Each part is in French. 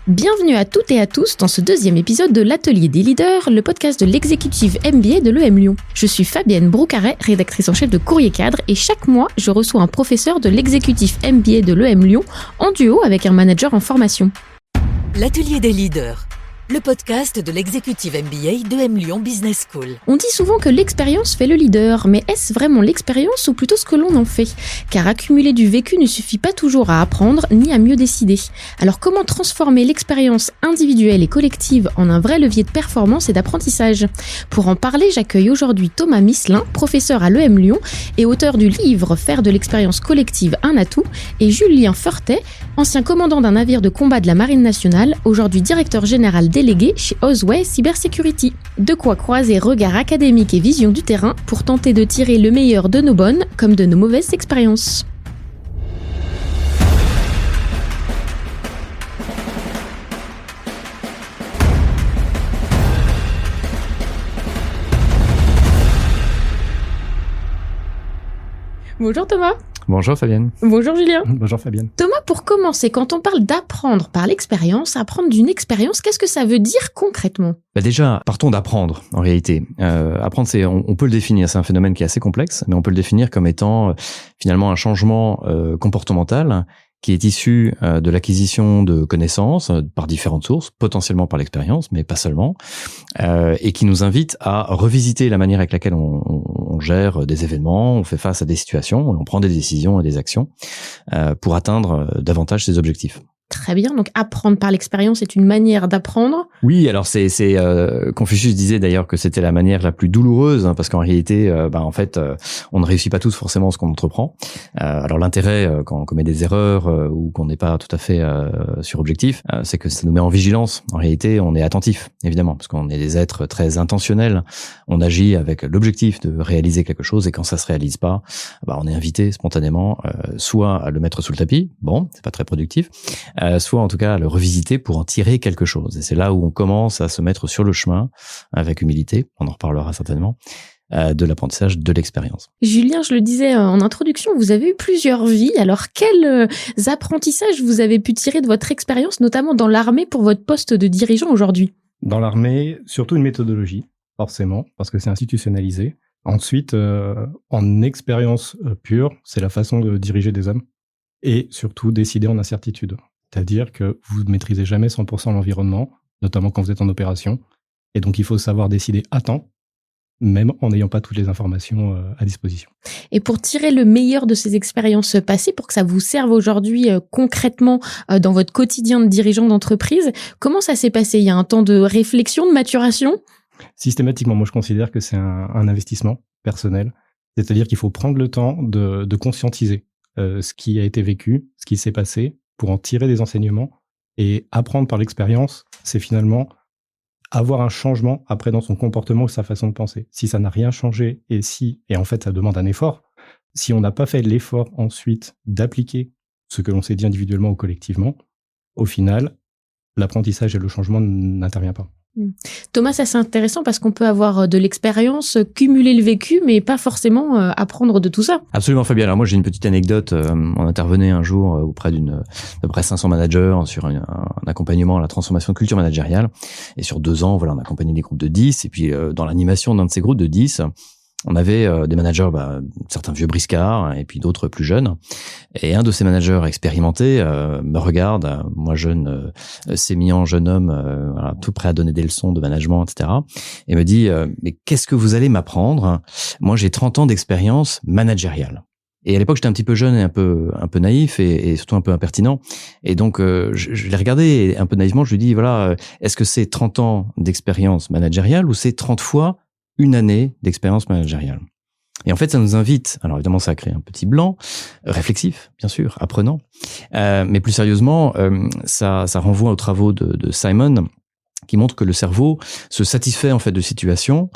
Bienvenue à toutes et à tous dans ce deuxième épisode de l'Atelier des leaders, le podcast de l'exécutif MBA de l'EM Lyon. Je suis Fabienne Broucaret, rédactrice en chef de Courrier Cadre, et chaque mois, je reçois un professeur de l'exécutif MBA de l'EM Lyon en duo avec un manager en formation. L'Atelier des leaders, le podcast de l'exécutif MBA de l'EM Lyon Business School. On dit souvent que l'expérience fait le leader, mais est-ce vraiment l'expérience ou plutôt ce que l'on en fait ? Car accumuler du vécu ne suffit pas toujours à apprendre ni à mieux décider. Alors comment transformer l'expérience individuelle et collective en un vrai levier de performance et d'apprentissage ? Pour en parler, j'accueille aujourd'hui Thomas Misselin, professeur à l'EM Lyon et auteur du livre « Faire de l'expérience collective un atout » et Julien Fortet, ancien commandant d'un navire de combat de la Marine nationale, aujourd'hui directeur général délégué chez Ozway Cybersecurity. De quoi croiser regard académique et vision du terrain pour tenter de tirer le meilleur de nos bonnes comme de nos mauvaises expériences. Bonjour Thomas. Bonjour Fabienne. Bonjour Julien. Bonjour Fabienne. Thomas, pour commencer, quand on parle d'apprendre par l'expérience, apprendre d'une expérience, qu'est-ce que ça veut dire concrètement ? Déjà, partons d'apprendre en réalité. Apprendre, on peut le définir, c'est un phénomène qui est assez complexe, mais on peut le définir comme étant finalement un changement comportemental qui est issu de l'acquisition de connaissances par différentes sources, potentiellement par l'expérience, mais pas seulement, et qui nous invite à revisiter la manière avec laquelle on gère des événements, on fait face à des situations, on prend des décisions et des actions pour atteindre davantage ses objectifs. Très bien, donc apprendre par l'expérience est une manière d'apprendre. Oui, alors c'est Confucius disait d'ailleurs que c'était la manière la plus douloureuse, parce qu'en réalité, on ne réussit pas tous forcément ce qu'on entreprend. Alors l'intérêt quand on commet des erreurs ou qu'on n'est pas tout à fait sur objectif, c'est que ça nous met en vigilance. En réalité, on est attentif, évidemment, parce qu'on est des êtres très intentionnels. On agit avec l'objectif de réaliser quelque chose, et quand ça se réalise pas, on est invité spontanément, soit à le mettre sous le tapis, bon, c'est pas très productif, soit en tout cas à le revisiter pour en tirer quelque chose. Et c'est là où on commence à se mettre sur le chemin avec humilité, on en reparlera certainement, de l'apprentissage de l'expérience. Julien, je le disais en introduction, vous avez eu plusieurs vies. Alors quels apprentissages vous avez pu tirer de votre expérience, notamment dans l'armée pour votre poste de dirigeant aujourd'hui ? Dans l'armée, surtout une méthodologie, forcément, parce que c'est institutionnalisé. Ensuite, en expérience pure, c'est la façon de diriger des hommes et surtout décider en incertitude. C'est-à-dire que vous ne maîtrisez jamais 100% l'environnement, notamment quand vous êtes en opération. Et donc, il faut savoir décider à temps, même en n'ayant pas toutes les informations à disposition. Et pour tirer le meilleur de ces expériences passées, pour que ça vous serve aujourd'hui concrètement dans votre quotidien de dirigeant d'entreprise, comment ça s'est passé ? Il y a un temps de réflexion, de maturation ? Systématiquement, moi, je considère que c'est un investissement personnel. C'est-à-dire qu'il faut prendre le temps de conscientiser ce qui a été vécu, ce qui s'est passé, pour en tirer des enseignements. Et apprendre par l'expérience, c'est finalement avoir un changement après dans son comportement ou sa façon de penser. Si ça n'a rien changé, et en fait ça demande un effort, si on n'a pas fait l'effort ensuite d'appliquer ce que l'on s'est dit individuellement ou collectivement, au final, l'apprentissage et le changement n'interviennent pas. Thomas, ça c'est intéressant parce qu'on peut avoir de l'expérience, cumuler le vécu, mais pas forcément apprendre de tout ça. Absolument, Fabien. Alors moi, j'ai une petite anecdote. On intervenait un jour auprès d'à peu près 500 managers sur un accompagnement à la transformation de culture managériale. Et sur 2 ans, on accompagnait des groupes de 10. Et puis, dans l'animation d'un de ces groupes de 10, on avait des managers, certains vieux briscards et puis d'autres plus jeunes. Et un de ces managers expérimentés me regarde, moi jeune, sémillant jeune homme, tout prêt à donner des leçons de management, etc. Et me dit mais qu'est-ce que vous allez m'apprendre ? Moi, j'ai 30 ans d'expérience managériale. Et à l'époque, j'étais un petit peu jeune et un peu naïf et surtout un peu impertinent. Et donc, je l'ai regardé et un peu naïvement, je lui dis est-ce que c'est 30 ans d'expérience managériale ou c'est 30 fois une année d'expérience managériale. Et en fait, ça nous invite, alors évidemment, ça a créé un petit blanc, réflexif, bien sûr, apprenant, mais plus sérieusement, ça renvoie aux travaux de Simon, qui montre que le cerveau se satisfait en fait de situations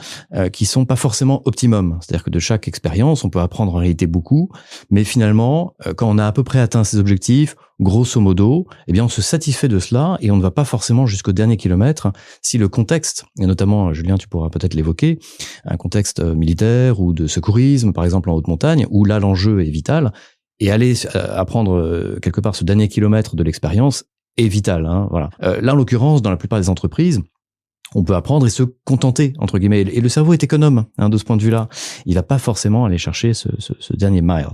qui sont pas forcément optimum. C'est-à-dire que de chaque expérience, on peut apprendre en réalité beaucoup, mais finalement, quand on a à peu près atteint ses objectifs, grosso modo, eh bien on se satisfait de cela et on ne va pas forcément jusqu'au dernier kilomètre si le contexte, et notamment, Julien, tu pourras peut-être l'évoquer, un contexte militaire ou de secourisme, par exemple en haute montagne, où là l'enjeu est vital, et aller apprendre quelque part ce dernier kilomètre de l'expérience est vital. Voilà. Là, en l'occurrence, dans la plupart des entreprises, on peut apprendre et se contenter, entre guillemets. Et le cerveau est économe, de ce point de vue-là. Il va pas forcément aller chercher ce dernier mile.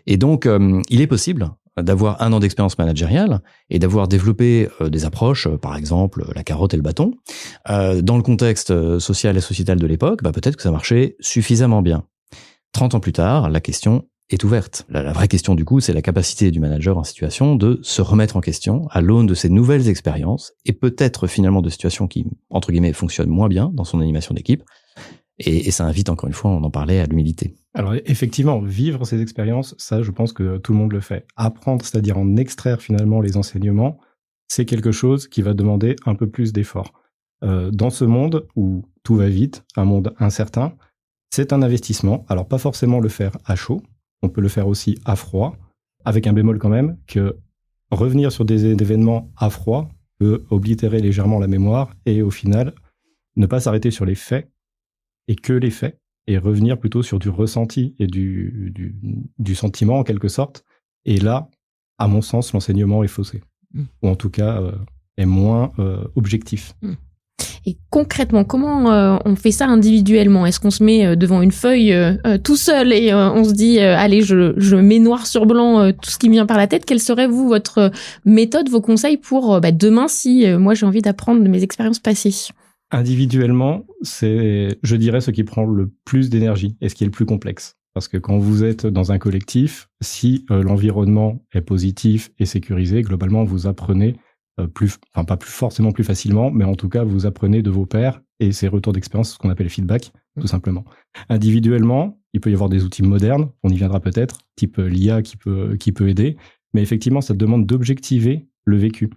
Et donc, il est possible d'avoir 1 an d'expérience managériale et d'avoir développé des approches, par exemple la carotte et le bâton. Dans le contexte social et sociétal de l'époque, peut-être que ça marchait suffisamment bien. 30 ans plus tard, la question est ouverte. La vraie question, du coup, c'est la capacité du manager en situation de se remettre en question à l'aune de ces nouvelles expériences et peut-être finalement de situations qui, entre guillemets, fonctionnent moins bien dans son animation d'équipe. Et ça invite, encore une fois, on en parlait, à l'humilité. Alors effectivement, vivre ces expériences, ça, je pense que tout le monde le fait. Apprendre, c'est-à-dire en extraire finalement les enseignements, c'est quelque chose qui va demander un peu plus d'effort. Dans ce monde où tout va vite, un monde incertain, c'est un investissement. Alors pas forcément le faire à chaud, on peut le faire aussi à froid, avec un bémol quand même, que revenir sur des événements à froid peut oblitérer légèrement la mémoire et au final, ne pas s'arrêter sur les faits et que les faits, et revenir plutôt sur du ressenti et du sentiment en quelque sorte. Et là, à mon sens, l'enseignement est faussé. Ou en tout cas, est moins objectif. Et concrètement, comment on fait ça individuellement? Est-ce qu'on se met devant une feuille tout seul et on se dit allez, je mets noir sur blanc tout ce qui me vient par la tête? Quelle serait, vous, votre méthode, vos conseils pour demain si moi j'ai envie d'apprendre de mes expériences passées? Individuellement, c'est, je dirais, ce qui prend le plus d'énergie et ce qui est le plus complexe. Parce que quand vous êtes dans un collectif, si l'environnement est positif et sécurisé, globalement, vous apprenez pas plus forcément plus facilement, mais en tout cas, vous apprenez de vos pairs et ces retours d'expérience, ce qu'on appelle feedback, tout simplement. Individuellement, il peut y avoir des outils modernes, on y viendra peut-être, type l'IA qui peut aider, mais effectivement, ça demande d'objectiver le vécu.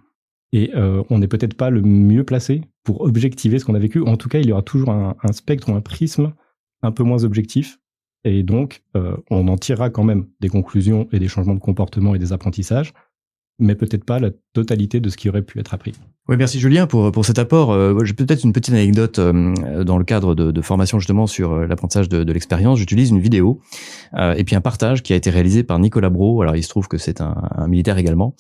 Et on n'est peut-être pas le mieux placé pour objectiver ce qu'on a vécu. En tout cas, il y aura toujours un spectre ou un prisme un peu moins objectif. Et donc, on en tirera quand même des conclusions et des changements de comportement et des apprentissages, mais peut-être pas la totalité de ce qui aurait pu être appris. Oui, merci Julien pour cet apport. J'ai peut-être une petite anecdote dans le cadre de formation justement sur l'apprentissage de l'expérience. J'utilise une vidéo et puis un partage qui a été réalisé par Nicolas Brault. Alors il se trouve que c'est un militaire également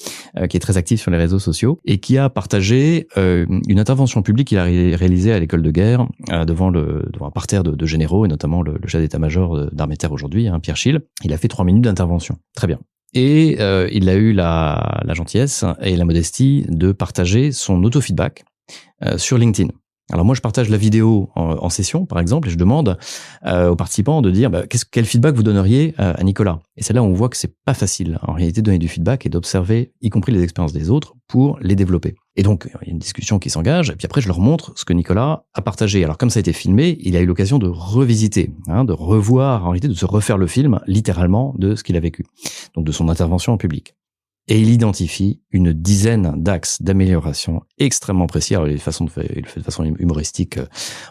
qui est très actif sur les réseaux sociaux et qui a partagé une intervention publique qu'il a réalisée à l'école de guerre devant un parterre de généraux et notamment le chef d'état-major d'armée de terre aujourd'hui, Pierre Schill. Il a fait 3 minutes d'intervention. Très bien. Et il a eu la gentillesse et la modestie de partager son auto-feedback sur LinkedIn. Alors moi, je partage la vidéo en session, par exemple, et je demande aux participants de dire quel feedback vous donneriez à Nicolas. Et c'est là où on voit que c'est pas facile, en réalité, de donner du feedback et d'observer, y compris les expériences des autres, pour les développer. Et donc, il y a une discussion qui s'engage, et puis après, je leur montre ce que Nicolas a partagé. Alors, comme ça a été filmé, il a eu l'occasion de revisiter, de revoir, en réalité, de se refaire le film, littéralement, de ce qu'il a vécu. Donc, de son intervention en public. Et il identifie une dizaine d'axes d'amélioration extrêmement précis. Alors, il le fait de façon humoristique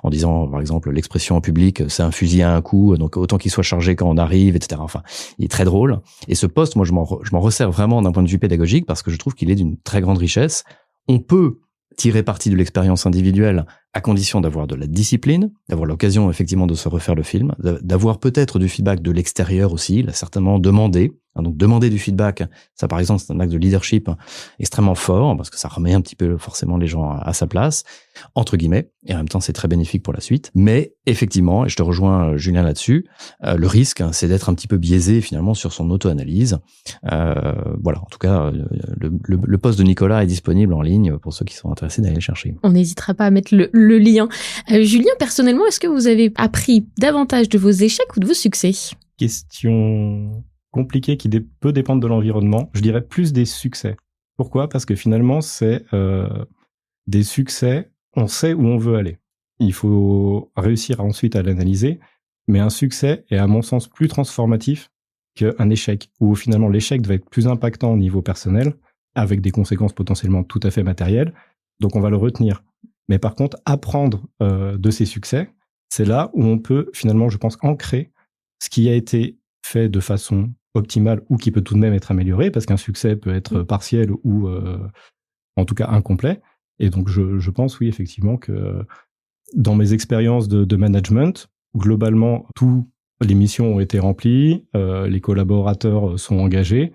en disant, par exemple, l'expression en public, c'est un fusil à un coup, donc autant qu'il soit chargé quand on arrive, etc. Enfin, il est très drôle. Et ce post, moi, je m'en resserre vraiment d'un point de vue pédagogique parce que je trouve qu'il est d'une très grande richesse. On peut tirer parti de l'expérience individuelle à condition d'avoir de la discipline, d'avoir l'occasion effectivement de se refaire le film, d'avoir peut-être du feedback de l'extérieur aussi, il a certainement demandé. Donc demander du feedback, ça par exemple c'est un acte de leadership extrêmement fort parce que ça remet un petit peu forcément les gens à sa place, entre guillemets, et en même temps c'est très bénéfique pour la suite. Mais effectivement, et je te rejoins Julien là-dessus, le risque c'est d'être un petit peu biaisé finalement sur son auto-analyse. Voilà, en tout cas le post de Nicolas est disponible en ligne pour ceux qui sont intéressés d'aller le chercher. On n'hésitera pas à mettre le lien. Julien, personnellement, est-ce que vous avez appris davantage de vos échecs ou de vos succès? Question compliqué qui peut dépendre de l'environnement. Je dirais plus des succès. Pourquoi? Parce que finalement, c'est des succès, on sait où on veut aller. Il faut réussir ensuite à l'analyser, mais un succès est à mon sens plus transformatif qu'un échec, où finalement l'échec va être plus impactant au niveau personnel, avec des conséquences potentiellement tout à fait matérielles, donc on va le retenir. Mais par contre, apprendre de ces succès, c'est là où on peut finalement, je pense, ancrer ce qui a été fait de façon optimale ou qui peut tout de même être amélioré, parce qu'un succès peut être partiel ou en tout cas incomplet. Et donc je pense, oui, effectivement, que dans mes expériences de management, globalement, toutes les missions ont été remplies, les collaborateurs sont engagés.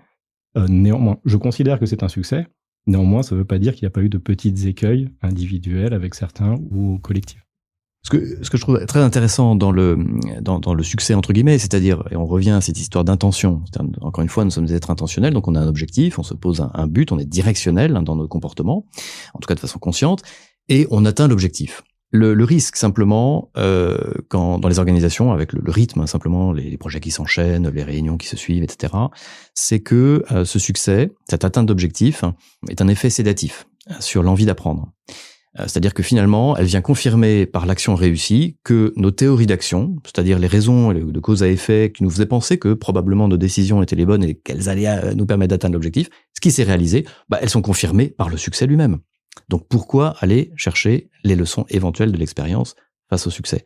Néanmoins, je considère que c'est un succès, Néanmoins, ça ne veut pas dire qu'il n'y a pas eu de petits écueils individuels avec certains ou collectifs. Ce que je trouve très intéressant dans le succès entre guillemets, c'est-à-dire, et on revient à cette histoire d'intention. Encore une fois, nous sommes des êtres intentionnels, donc on a un objectif, on se pose un but, on est directionnel dans nos comportements, en tout cas de façon consciente, et on atteint l'objectif. Le risque simplement, quand dans les organisations, avec le rythme, simplement les projets qui s'enchaînent, les réunions qui se suivent, etc., c'est que ce succès, cette atteinte d'objectif, est un effet sédatif sur l'envie d'apprendre. C'est-à-dire que finalement, elle vient confirmer par l'action réussie que nos théories d'action, c'est-à-dire les raisons de cause à effet qui nous faisaient penser que probablement nos décisions étaient les bonnes et qu'elles allaient nous permettre d'atteindre l'objectif, ce qui s'est réalisé, elles sont confirmées par le succès lui-même. Donc pourquoi aller chercher les leçons éventuelles de l'expérience face au succès?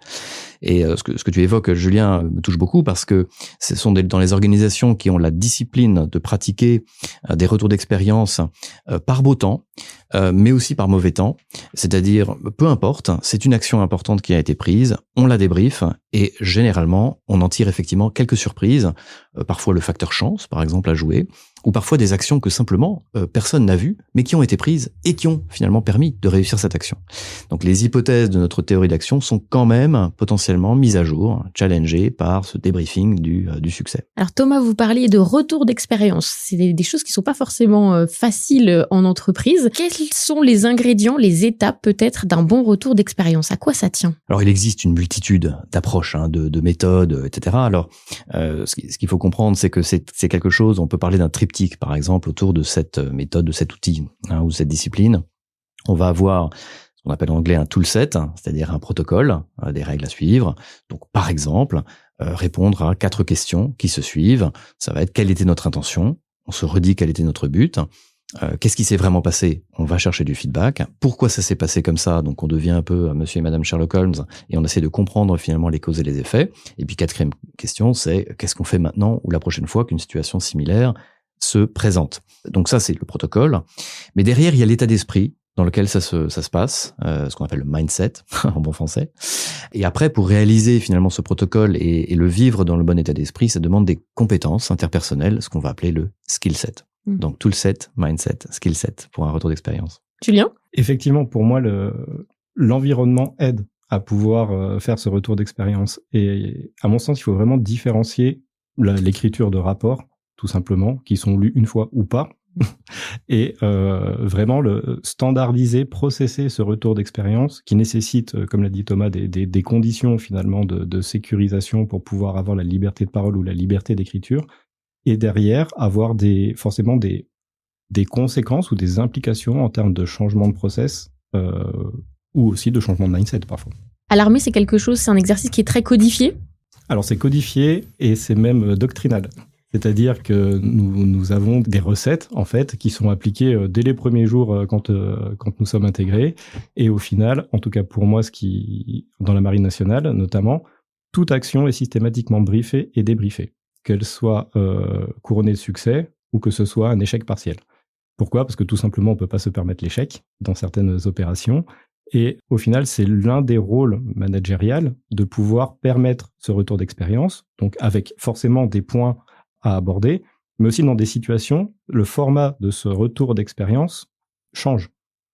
Et ce que tu évoques, Julien, me touche beaucoup parce que ce sont dans les organisations qui ont la discipline de pratiquer des retours d'expérience par beau temps, mais aussi par mauvais temps. C'est-à-dire, peu importe, c'est une action importante qui a été prise, on la débriefe et généralement, on en tire effectivement quelques surprises, parfois le facteur chance, par exemple, à jouer, ou parfois des actions que simplement personne n'a vues, mais qui ont été prises et qui ont finalement permis de réussir cette action. Donc les hypothèses de notre théorie d'action sont quand même potentiellement mises à jour, challengées par ce débriefing du succès. Alors Thomas, vous parliez de retour d'expérience. C'est des choses qui sont pas forcément faciles en entreprise. Quels sont les ingrédients, les étapes peut-être d'un bon retour d'expérience? À quoi ça tient? Alors il existe une multitude d'approches, de méthodes, etc. Alors ce qu'il faut comprendre, c'est que c'est quelque chose, on peut parler d'un triptyque par exemple autour de cette méthode, de cet outil ou cette discipline. On va avoir ce qu'on appelle en anglais un toolset, c'est-à-dire un protocole, des règles à suivre. Donc par exemple, répondre à 4 questions qui se suivent. Ça va être quelle était notre intention? On se redit quel était notre but. Qu'est-ce qui s'est vraiment passé? On va chercher du feedback. Pourquoi ça s'est passé comme ça? Donc on devient un peu monsieur et madame Sherlock Holmes et on essaie de comprendre finalement les causes et les effets. Et puis 4e question, c'est qu'est-ce qu'on fait maintenant ou la prochaine fois qu'une situation similaire se présente? Donc ça, c'est le protocole. Mais derrière, il y a l'état d'esprit dans lequel ça se passe, ce qu'on appelle le mindset en bon français. Et après, pour réaliser finalement ce protocole et le vivre dans le bon état d'esprit, ça demande des compétences interpersonnelles, ce qu'on va appeler le skill set. Donc toolset, mindset, skill set pour un retour d'expérience. Julien? Effectivement, pour moi, l'environnement aide à pouvoir faire ce retour d'expérience. Et à mon sens, il faut vraiment différencier l'écriture de rapports, tout simplement, qui sont lus une fois ou pas, et vraiment le standardiser, processer ce retour d'expérience qui nécessite, comme l'a dit Thomas, des conditions finalement de sécurisation pour pouvoir avoir la liberté de parole ou la liberté d'écriture, et derrière avoir forcément des conséquences ou des implications en termes de changement de process ou aussi de changement de mindset parfois. À l'armée, c'est un exercice qui est très codifié? Alors c'est codifié et c'est même doctrinal. C'est-à-dire que nous avons des recettes, en fait, qui sont appliquées dès les premiers jours quand nous sommes intégrés. Et au final, en tout cas pour moi, dans la Marine nationale notamment, toute action est systématiquement briefée et débriefée, qu'elle soit couronnée de succès ou que ce soit un échec partiel. Pourquoi? Parce que tout simplement, on ne peut pas se permettre l'échec dans certaines opérations. Et au final, c'est l'un des rôles managériels de pouvoir permettre ce retour d'expérience, donc avec forcément des points à aborder, mais aussi dans des situations, le format de ce retour d'expérience change.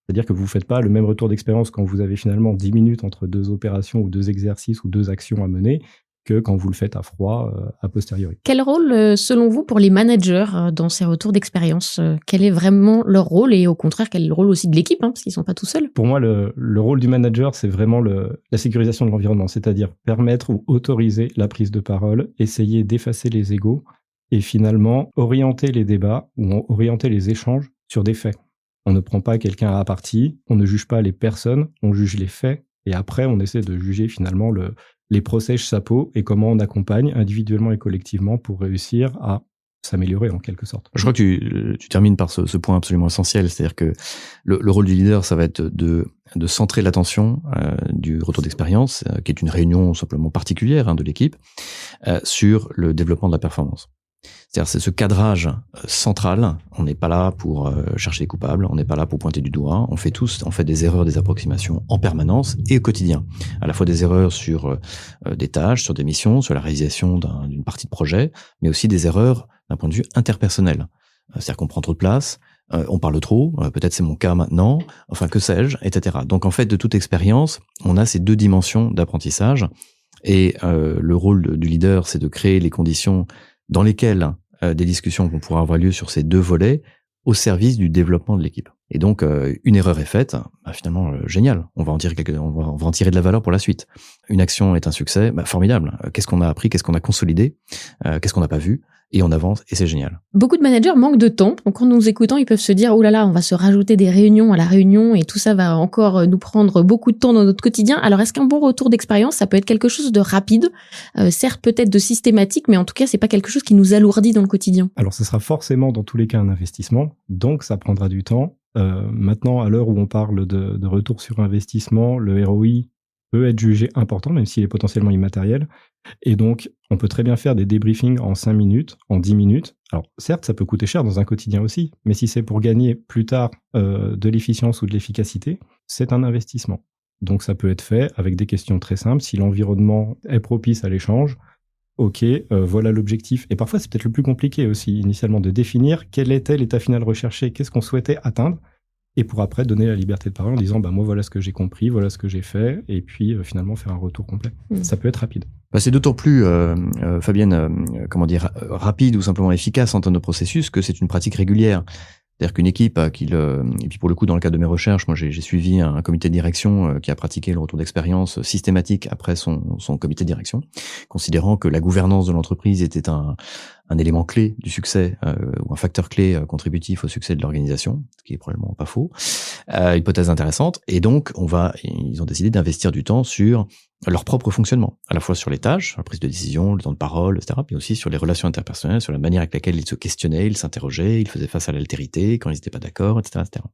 C'est-à-dire que vous ne faites pas le même retour d'expérience quand vous avez finalement 10 minutes entre 2 opérations ou 2 exercices ou 2 actions à mener que quand vous le faites à froid, a posteriori. Quel rôle, selon vous, pour les managers dans ces retours d'expérience? Quel est vraiment leur rôle et au contraire, quel est le rôle aussi de l'équipe, parce qu'ils ne sont pas tout seuls? Pour moi, le rôle du manager, c'est vraiment la sécurisation de l'environnement, c'est-à-dire permettre ou autoriser la prise de parole, essayer d'effacer les égos, et finalement orienter les débats ou orienter les échanges sur des faits. On ne prend pas quelqu'un à partie, on ne juge pas les personnes, on juge les faits, et après on essaie de juger finalement les procès chapeaux et comment on accompagne individuellement et collectivement pour réussir à s'améliorer en quelque sorte. Je crois que tu termines par ce point absolument essentiel, c'est-à-dire que le rôle du leader, ça va être de centrer l'attention du retour d'expérience, qui est une réunion simplement particulière de l'équipe, sur le développement de la performance. C'est-à-dire c'est ce cadrage central. On n'est pas là pour chercher les coupables, on n'est pas là pour pointer du doigt. On fait des erreurs, des approximations en permanence et au quotidien. À la fois des erreurs sur des tâches, sur des missions, sur la réalisation d'une partie de projet, mais aussi des erreurs d'un point de vue interpersonnel. C'est-à-dire qu'on prend trop de place, on parle trop, peut-être c'est mon cas maintenant, enfin que sais-je, etc. Donc en fait, de toute expérience, on a ces deux dimensions d'apprentissage, et le rôle du leader, c'est de créer les conditions dans lesquelles des discussions vont pouvoir avoir lieu sur ces deux volets au service du développement de l'équipe. Et donc, une erreur est faite, finalement, génial. On va en tirer on va en tirer de la valeur pour la suite. Une action est un succès, formidable. Qu'est-ce qu'on a appris, qu'est-ce qu'on a consolidé, qu'est-ce qu'on n'a pas vu, et on avance, et c'est génial. Beaucoup de managers manquent de temps. Donc, en nous écoutant, ils peuvent se dire, oh là là, on va se rajouter des réunions à la réunion et tout ça va encore nous prendre beaucoup de temps dans notre quotidien. Alors, est-ce qu'un bon retour d'expérience, ça peut être quelque chose de rapide, certes peut-être de systématique, mais en tout cas, c'est pas quelque chose qui nous alourdit dans le quotidien? Alors, ce sera forcément dans tous les cas un investissement, donc ça prendra du temps. Maintenant, à l'heure où on parle de retour sur investissement, le ROI peut être jugé important, même s'il est potentiellement immatériel. Et donc, on peut très bien faire des débriefings en 5 minutes, en 10 minutes. Alors, certes, ça peut coûter cher dans un quotidien aussi, mais si c'est pour gagner plus tard de l'efficience ou de l'efficacité, c'est un investissement. Donc, ça peut être fait avec des questions très simples. Si l'environnement est propice à l'échange, ok, voilà l'objectif. Et parfois, c'est peut-être le plus compliqué aussi, initialement, de définir quel était l'état final recherché, qu'est-ce qu'on souhaitait atteindre, et pour après donner la liberté de parole en disant, moi, voilà ce que j'ai compris, voilà ce que j'ai fait, et puis finalement faire un retour complet. Ça peut être rapide. C'est d'autant plus, Fabienne, rapide ou simplement efficace en termes de processus que c'est une pratique régulière. C'est-à-dire qu'une équipe et puis pour le coup, dans le cadre de mes recherches, moi j'ai suivi un comité de direction qui a pratiqué le retour d'expérience systématique après son comité de direction, considérant que la gouvernance de l'entreprise était un élément clé du succès ou un facteur clé contributif au succès de l'organisation, ce qui est probablement pas faux. Hypothèse intéressante. Et donc, ils ont décidé d'investir du temps sur leur propre fonctionnement, à la fois sur les tâches, la prise de décision, le temps de parole, etc., mais aussi sur les relations interpersonnelles, sur la manière avec laquelle ils se questionnaient, ils s'interrogeaient, ils faisaient face à l'altérité quand ils n'étaient pas d'accord, etc., etc.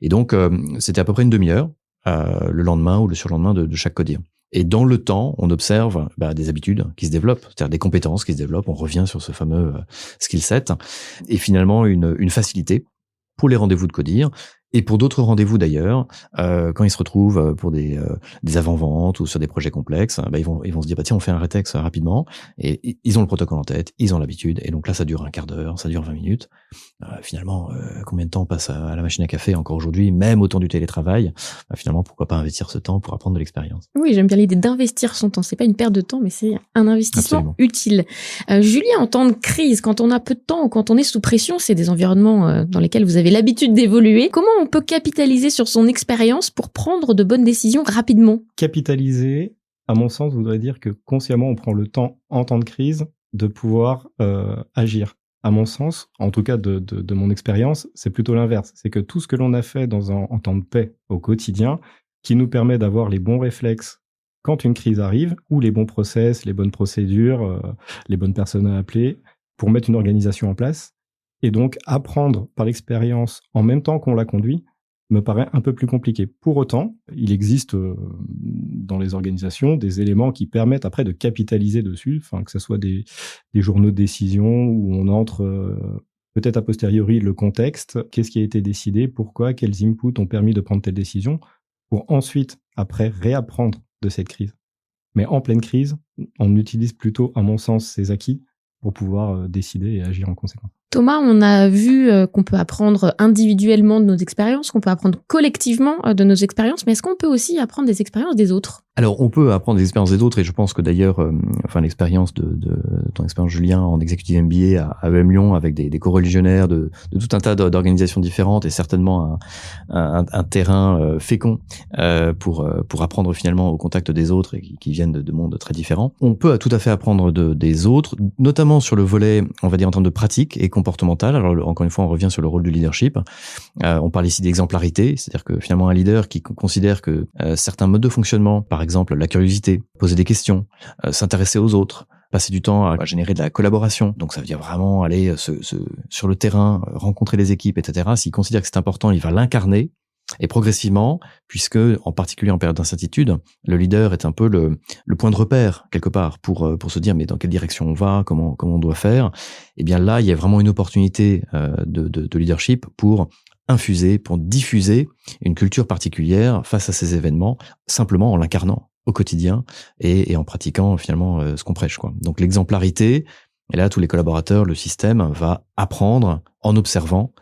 Et donc, c'était à peu près une demi-heure, le lendemain ou le surlendemain de chaque codir. Et dans le temps, on observe des habitudes qui se développent, c'est-à-dire des compétences qui se développent. On revient sur ce fameux skill set, et finalement une facilité pour les rendez-vous de codir. Et pour d'autres rendez-vous d'ailleurs, quand ils se retrouvent pour des avant-ventes ou sur des projets complexes, ils vont se dire tiens, on fait un rétex rapidement, et ils ont le protocole en tête, ils ont l'habitude, et donc là ça dure un quart d'heure, ça dure 20 minutes. Finalement, combien de temps on passe à la machine à café encore aujourd'hui, même au temps du télétravail? Finalement, pourquoi pas investir ce temps pour apprendre de l'expérience? Oui, j'aime bien l'idée d'investir son temps. C'est pas une perte de temps, mais c'est un investissement Absolument. utile. Julien, en temps de crise, quand on a peu de temps ou quand on est sous pression, c'est des environnements dans lesquels vous avez l'habitude d'évoluer. Comment on peut capitaliser sur son expérience pour prendre de bonnes décisions rapidement? Capitaliser, à mon sens, voudrait dire que consciemment, on prend le temps, en temps de crise, de pouvoir agir. À mon sens, en tout cas de mon expérience, c'est plutôt l'inverse. C'est que tout ce que l'on a fait en temps de paix au quotidien, qui nous permet d'avoir les bons réflexes quand une crise arrive, ou les bons process, les bonnes procédures, les bonnes personnes à appeler, pour mettre une organisation en place. Et donc, apprendre par l'expérience en même temps qu'on la conduit, me paraît un peu plus compliqué. Pour autant, il existe dans les organisations des éléments qui permettent après de capitaliser dessus, que ce soit des journaux de décision où on entre peut-être a posteriori le contexte, qu'est-ce qui a été décidé, pourquoi, quels inputs ont permis de prendre telle décision, pour ensuite, après, réapprendre de cette crise. Mais en pleine crise, on utilise plutôt, à mon sens, ces acquis pour pouvoir décider et agir en conséquence. Thomas, on a vu qu'on peut apprendre individuellement de nos expériences, qu'on peut apprendre collectivement de nos expériences, mais est-ce qu'on peut aussi apprendre des expériences des autres? Alors, on peut apprendre des expériences des autres, et je pense que d'ailleurs, l'expérience de ton expérience, Julien, en executive MBA à EM Lyon, avec des co-religionnaires de tout un tas d'organisations différentes, et certainement un terrain fécond pour apprendre finalement au contact des autres et qui viennent de mondes très différents. On peut tout à fait apprendre des autres, notamment sur le volet, on va dire, en termes de pratique et comportementale. Alors, encore une fois, on revient sur le rôle du leadership. On parle ici d'exemplarité, c'est-à-dire que finalement, un leader qui considère que certains modes de fonctionnement, par exemple la curiosité, poser des questions, s'intéresser aux autres, passer du temps à générer de la collaboration. Donc ça veut dire vraiment aller sur le terrain, rencontrer les équipes, etc. S'il considère que c'est important, il va l'incarner. Et progressivement, puisque en particulier en période d'incertitude, le leader est un peu le point de repère quelque part pour se dire mais dans quelle direction on va, comment on doit faire. Et bien là, il y a vraiment une opportunité de leadership pour infuser, pour diffuser une culture particulière face à ces événements, simplement en l'incarnant au quotidien et en pratiquant finalement ce qu'on prêche, quoi. Donc l'exemplarité, Et là, tous les collaborateurs, le système va apprendre en observant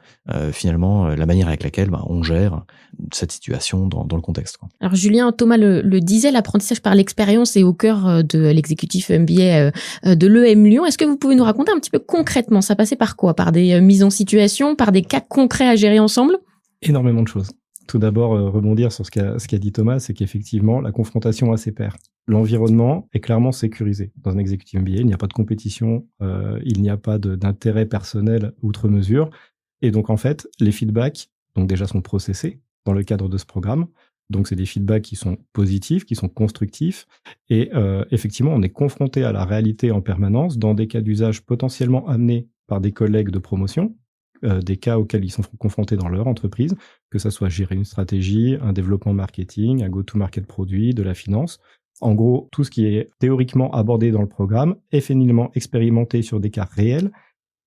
finalement la manière avec laquelle on gère cette situation dans le contexte. Alors Julien, Thomas le disait, l'apprentissage par l'expérience est au cœur de l'exécutif MBA de l'EM Lyon. Est-ce que vous pouvez nous raconter un petit peu concrètement, ça passait par quoi? Par des mises en situation, par des cas concrets à gérer ensemble? Énormément de choses. Tout d'abord, rebondir sur ce qu'a dit Thomas, c'est qu'effectivement, la confrontation à ses pairs. L'environnement est clairement sécurisé. Dans un executive MBA, il n'y a pas de compétition, il n'y a pas d'intérêt personnel outre mesure. Et donc, en fait, les feedbacks, donc déjà, sont processés dans le cadre de ce programme. Donc, c'est des feedbacks qui sont positifs, qui sont constructifs. Et effectivement, on est confronté à la réalité en permanence dans des cas d'usage potentiellement amenés par des collègues de promotion, des cas auxquels ils sont confrontés dans leur entreprise, que ça soit gérer une stratégie, un développement marketing, un go-to-market produit, de la finance. En gros, tout ce qui est théoriquement abordé dans le programme est finalement expérimenté sur des cas réels.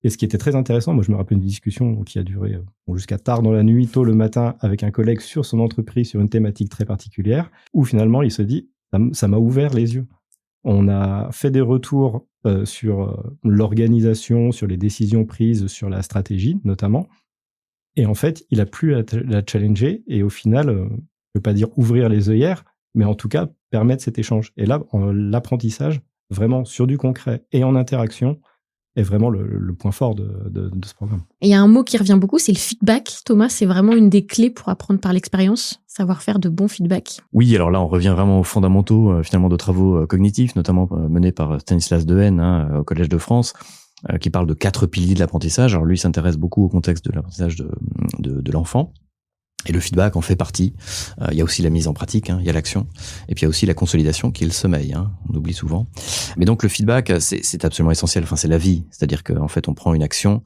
Et ce qui était très intéressant, moi je me rappelle une discussion qui a duré jusqu'à tard dans la nuit, tôt le matin, avec un collègue sur son entreprise, sur une thématique très particulière, où finalement il se dit, ça m'a ouvert les yeux. On a fait des retours sur l'organisation, sur les décisions prises, sur la stratégie notamment. Et en fait, il a pu la challenger et au final, je ne veux pas dire ouvrir les œillères, mais en tout cas permettre cet échange. Et là, l'apprentissage, vraiment sur du concret et en interaction, est vraiment le point fort de ce programme. Et il y a un mot qui revient beaucoup, c'est le feedback. Thomas, c'est vraiment une des clés pour apprendre par l'expérience, savoir faire de bons feedbacks. Oui, alors là, on revient vraiment aux fondamentaux finalement de travaux cognitifs, notamment menés par Stanislas Dehaene au Collège de France, qui parle de 4 piliers de l'apprentissage. Alors lui, s'intéresse beaucoup au contexte de l'apprentissage de l'enfant. Et le feedback en fait partie. Il y a aussi la mise en pratique, il y a l'action. Et puis il y a aussi la consolidation qui est le sommeil, on oublie souvent. Mais donc le feedback, c'est absolument essentiel. Enfin, c'est la vie. C'est-à-dire qu'en fait, on prend une action.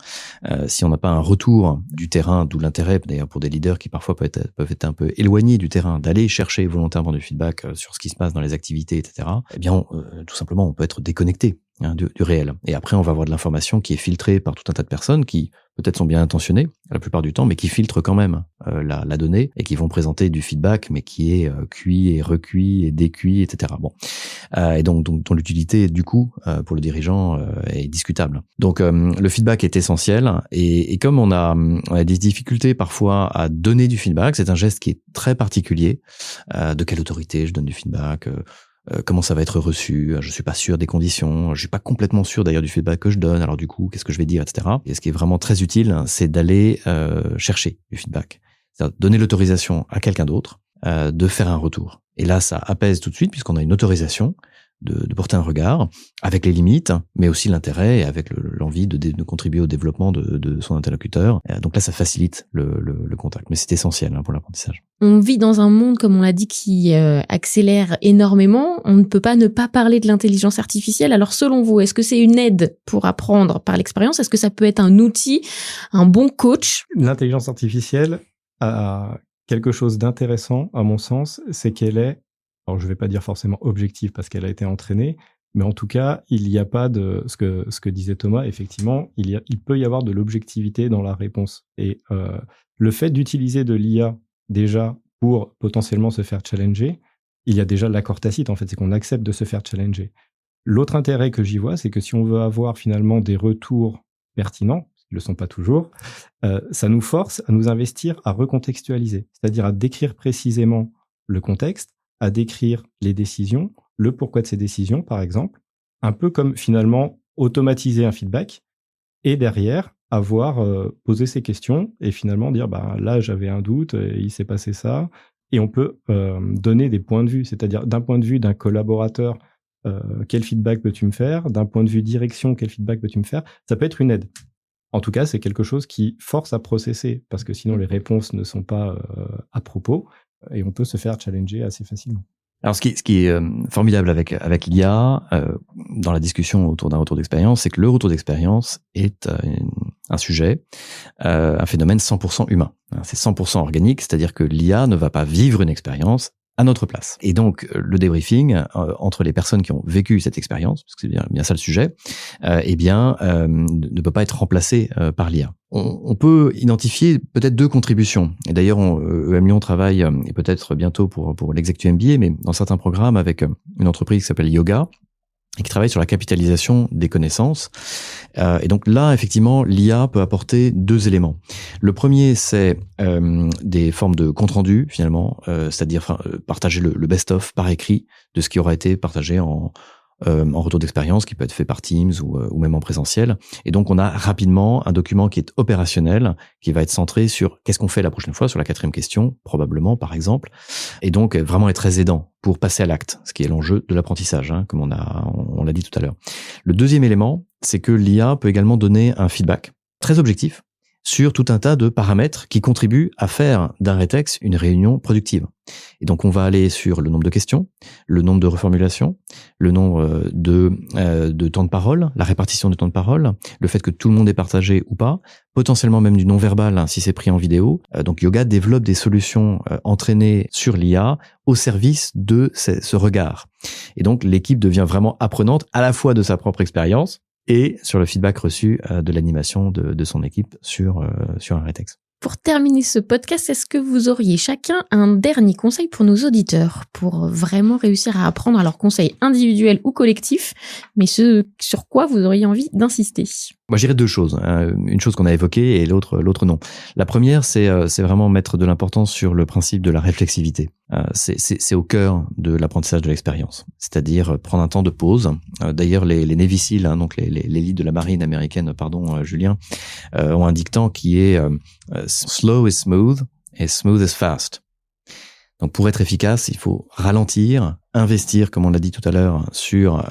Si on n'a pas un retour du terrain, d'où l'intérêt, d'ailleurs, pour des leaders qui parfois peuvent être un peu éloignés du terrain, d'aller chercher volontairement du feedback sur ce qui se passe dans les activités, etc. Eh bien, tout simplement, on peut être déconnecté du réel. Et après, on va avoir de l'information qui est filtrée par tout un tas de personnes qui peut-être sont bien intentionnées la plupart du temps, mais qui filtrent quand même la donnée et qui vont présenter du feedback, mais qui est cuit et recuit et décuit, etc. Bon, et donc dont l'utilité du coup pour le dirigeant est discutable. Donc le feedback est essentiel et comme on a des difficultés parfois à donner du feedback, c'est un geste qui est très particulier. De quelle autorité je donne du feedback? Comment ça va être reçu, je suis pas sûr des conditions, je suis pas complètement sûr d'ailleurs du feedback que je donne, alors du coup, qu'est-ce que je vais dire, etc. Et ce qui est vraiment très utile, c'est d'aller chercher du feedback. C'est-à-dire donner l'autorisation à quelqu'un d'autre de faire un retour. Et là, ça apaise tout de suite puisqu'on a une autorisation de porter un regard avec les limites, mais aussi l'intérêt et avec l'envie de contribuer au développement de son interlocuteur. Donc là, ça facilite le contact, mais c'est essentiel pour l'apprentissage. On vit dans un monde, comme on l'a dit, qui accélère énormément. On ne peut pas ne pas parler de l'intelligence artificielle. Alors selon vous, est-ce que c'est une aide pour apprendre par l'expérience? Est-ce que ça peut être un outil, un bon coach? L'intelligence artificielle a quelque chose d'intéressant, à mon sens, c'est qu'elle est, alors je ne vais pas dire forcément objective parce qu'elle a été entraînée, mais en tout cas, il n'y a pas de ce que disait Thomas, effectivement, il peut y avoir de l'objectivité dans la réponse. Et le fait d'utiliser de l'IA déjà pour potentiellement se faire challenger, il y a déjà l'accord tacite, en fait, c'est qu'on accepte de se faire challenger. L'autre intérêt que j'y vois, c'est que si on veut avoir finalement des retours pertinents, ils ne le sont pas toujours, ça nous force à nous investir, à recontextualiser, c'est-à-dire à décrire précisément le contexte, à décrire les décisions, le pourquoi de ces décisions, par exemple, un peu comme finalement automatiser un feedback et derrière avoir posé ces questions et finalement dire là j'avais un doute, il s'est passé ça, et on peut donner des points de vue, c'est-à-dire d'un point de vue d'un collaborateur, quel feedback peux-tu me faire, d'un point de vue direction, quel feedback peux-tu me faire, ça peut être une aide. En tout cas, c'est quelque chose qui force à processer parce que sinon les réponses ne sont pas à propos. Et on peut se faire challenger assez facilement. Alors, ce qui est formidable avec l'IA, dans la discussion autour d'un retour d'expérience, c'est que le retour d'expérience est un sujet, un phénomène 100% humain. C'est 100% organique, c'est-à-dire que l'IA ne va pas vivre une expérience à notre place. Et donc, le débriefing entre les personnes qui ont vécu cette expérience, parce que c'est bien ça le sujet, ne peut pas être remplacé par l'IA. On peut identifier peut-être 2 contributions. Et d'ailleurs, EM Lyon travaille, et peut-être bientôt pour l'Executive MBA, mais dans certains programmes avec une entreprise qui s'appelle Yoga, et qui travaille sur la capitalisation des connaissances. Et donc là, effectivement, l'IA peut apporter 2 éléments. Le premier, c'est des formes de compte-rendu, finalement, c'est-à-dire partager le best-of par écrit de ce qui aura été partagé en retour d'expérience, qui peut être fait par Teams ou même en présentiel. Et donc, on a rapidement un document qui est opérationnel, qui va être centré sur qu'est-ce qu'on fait la prochaine fois, sur la 4e question, probablement, par exemple. Et donc, vraiment est très aidant pour passer à l'acte, ce qui est l'enjeu de l'apprentissage, hein, comme on l'a dit tout à l'heure. Le deuxième élément, c'est que l'IA peut également donner un feedback très objectif sur tout un tas de paramètres qui contribuent à faire d'un rétex une réunion productive. Et donc, on va aller sur le nombre de questions, le nombre de reformulations, le nombre de temps de parole, la répartition de temps de parole, le fait que tout le monde est partagé ou pas, potentiellement même du non-verbal, hein, si c'est pris en vidéo. Donc, Yoga développe des solutions entraînées sur l'IA au service de ce regard. Et donc, l'équipe devient vraiment apprenante à la fois de sa propre expérience et sur le feedback reçu de l'animation de son équipe sur un rétex. Pour terminer ce podcast, est-ce que vous auriez chacun un dernier conseil pour nos auditeurs pour vraiment réussir à apprendre à leurs conseils individuels ou collectifs, mais ce sur quoi vous auriez envie d'insister? Moi, je dirais 2 choses. Une chose qu'on a évoquée et l'autre non. La première, c'est vraiment mettre de l'importance sur le principe de la réflexivité. C'est au cœur de l'apprentissage de l'expérience. C'est-à-dire prendre un temps de pause. D'ailleurs, les Navy Seals, hein, donc l'élite de la marine américaine, Julien, ont un dicton qui est slow is smooth et smooth is fast. Donc, pour être efficace, il faut ralentir, investir, comme on l'a dit tout à l'heure, sur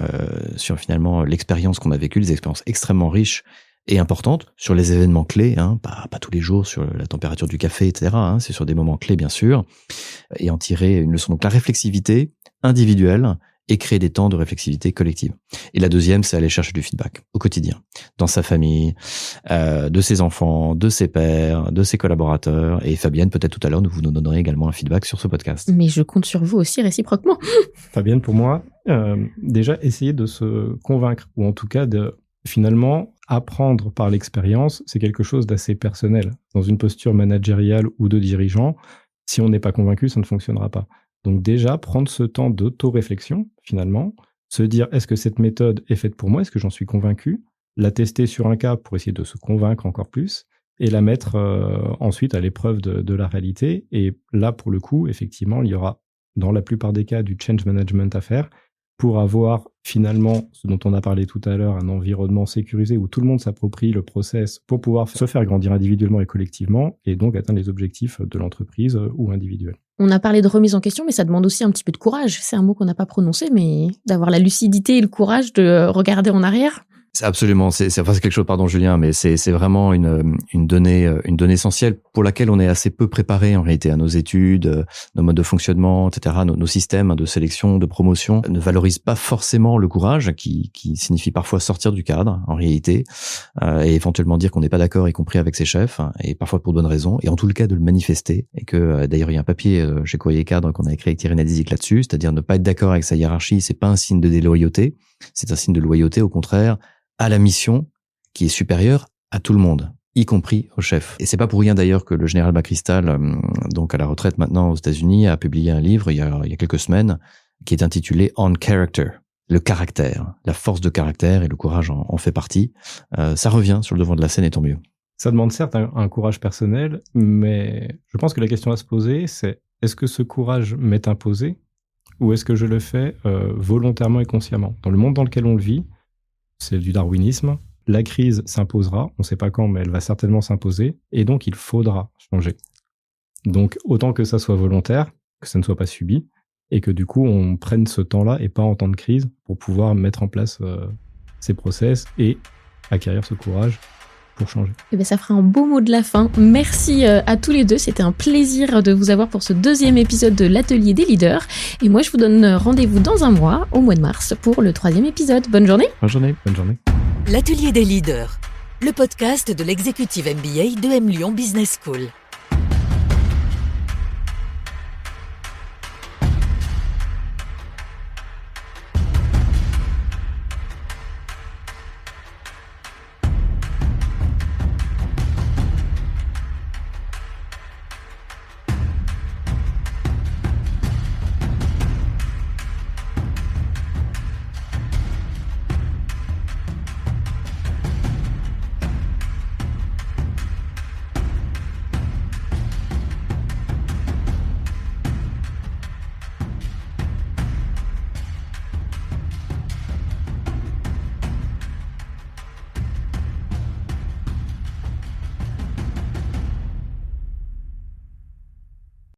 finalement l'expérience qu'on a vécue, des expériences extrêmement riches et importantes, sur les événements clés, hein, pas tous les jours, sur la température du café, etc. Hein, c'est sur des moments clés, bien sûr, et en tirer une leçon. Donc, la réflexivité individuelle et créer des temps de réflexivité collective. Et la deuxième, c'est aller chercher du feedback au quotidien, dans sa famille, de ses enfants, de ses pairs, de ses collaborateurs. Et Fabienne, peut-être tout à l'heure, vous nous donnerez également un feedback sur ce podcast. Mais je compte sur vous aussi réciproquement. Fabienne, pour moi, déjà essayer de se convaincre, ou en tout cas de finalement apprendre par l'expérience, c'est quelque chose d'assez personnel. Dans une posture managériale ou de dirigeant, si on n'est pas convaincu, ça ne fonctionnera pas. Donc déjà, prendre ce temps d'auto-réflexion, finalement, se dire est-ce que cette méthode est faite pour moi, est-ce que j'en suis convaincu, la tester sur un cas pour essayer de se convaincre encore plus, et la mettre ensuite à l'épreuve de la réalité. Et là, pour le coup, effectivement, il y aura, dans la plupart des cas, du change management à faire pour avoir finalement, ce dont on a parlé tout à l'heure, un environnement sécurisé où tout le monde s'approprie le process pour pouvoir se faire grandir individuellement et collectivement et donc atteindre les objectifs de l'entreprise ou individuels. On a parlé de remise en question, mais ça demande aussi un petit peu de courage. C'est un mot qu'on n'a pas prononcé, mais d'avoir la lucidité et le courage de regarder en arrière. C'est absolument, c'est quelque chose, pardon Julien, mais c'est vraiment une donnée essentielle pour laquelle on est assez peu préparé en réalité. Nos études, nos modes de fonctionnement, etc., nos systèmes de sélection, de promotion ne valorisent pas forcément le courage, qui signifie parfois sortir du cadre en réalité, et éventuellement dire qu'on n'est pas d'accord, y compris avec ses chefs, et parfois pour de bonnes raisons, et en tout le cas de le manifester. Et que d'ailleurs il y a un papier chez Courrier Cadre qu'on a écrit avec Thierry Nadizic là-dessus, c'est-à-dire ne pas être d'accord avec sa hiérarchie, c'est pas un signe de déloyauté, c'est un signe de loyauté, au contraire, à la mission qui est supérieure à tout le monde, y compris au chef. Et c'est pas pour rien d'ailleurs que le général McChrystal, donc à la retraite maintenant aux États-Unis, a publié un livre il y a quelques semaines qui est intitulé On Character, le caractère, la force de caractère, et le courage en fait partie. Ça revient sur le devant de la scène, et tant mieux. Ça demande certes un courage personnel, mais je pense que la question à se poser, c'est est-ce que ce courage m'est imposé ou est-ce que je le fais volontairement et consciemment? Dans le monde dans lequel on le vit, c'est du darwinisme. La crise s'imposera, on ne sait pas quand, mais elle va certainement s'imposer, et donc il faudra changer. Donc autant que ça soit volontaire, que ça ne soit pas subi, et que du coup on prenne ce temps-là, et pas en temps de crise, pour pouvoir mettre en place ces process et acquérir ce courage pour changer. Et bien ça fera un beau mot de la fin. Merci à tous les deux, c'était un plaisir de vous avoir pour ce 2e épisode de l'Atelier des leaders. Et moi je vous donne rendez-vous dans un mois, au mois de mars, pour le 3e épisode. Bonne journée. Bonne journée. Bonne journée. L'Atelier des leaders, le podcast de l'exécutive MBA de M Lyon Business School.